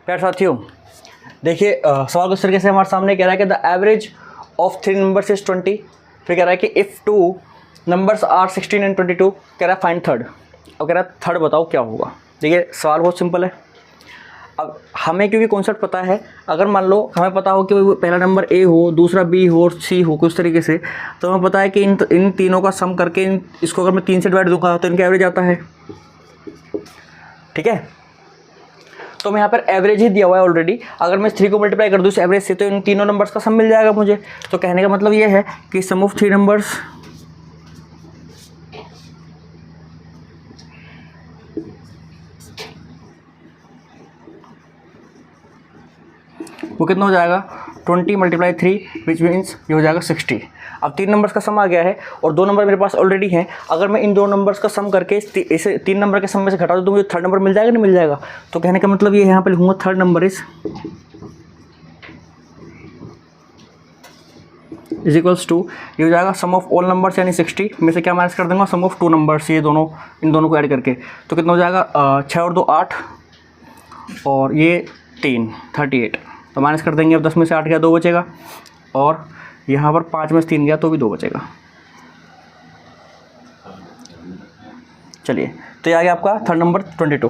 प्यारे साथियों, देखिए सवाल किस तरीके से हमारे सामने कह रहा है कि the average of 3 numbers is 20। फिर कह रहा है कि इफ़ 2 नंबर्स आर 16 एंड 22, कह रहा है फाइंड थर्ड। और कह रहा है थर्ड बताओ क्या होगा। देखिए सवाल बहुत सिंपल है। अब हमें क्योंकि कॉन्सेप्ट पता है, अगर मान लो हमें पता हो कि पहला नंबर ए हो, दूसरा बी हो और सी हो कुछ तरीके से, तो हमें पता है कि इन तीनों का सम करके इसको अगर मैं 3 से डिवाइड दूंगा तो इनका एवरेज आता है। ठीक है, तो मैं यहाँ पर एवरेज ही दिया हुआ है ऑलरेडी। अगर मैं 3 को मल्टीप्लाई कर दूँ इस एवरेज से तो इन तीनों नंबर्स का सम मिल जाएगा मुझे। तो कहने का मतलब ये है कि सम ऑफ 3 नंबर्स वो कितना हो जाएगा 20 × 3 विच मीन्स ये हो जाएगा 60। अब 3 नंबर्स का सम आ गया है और 2 नंबर मेरे पास ऑलरेडी हैं। अगर मैं इन 2 नंबर्स का सम करके इसे 3 नंबर के सम में से घटा दूँ तो मुझे थर्ड नंबर मिल जाएगा नहीं मिल जाएगा। तो कहने का मतलब ये यहाँ पे लिखूँगा third number is equals to, ये हो जाएगा सम ऑफ ऑल नंबर्स यानी 60 में से क्या माइनस कर दूंगा सम ऑफ 2 नंबर्स, ये दोनों इन दोनों को ऐड करके। तो कितना हो जाएगा 6 और 2 8 और ये 3 38। तो माइनस कर देंगे। अब 10 में से 8 गया 2 बचेगा और यहाँ पर 5 में से 3 गया तो भी 2 बचेगा। चलिए, तो ये आ गया आपका थर्ड नंबर 22।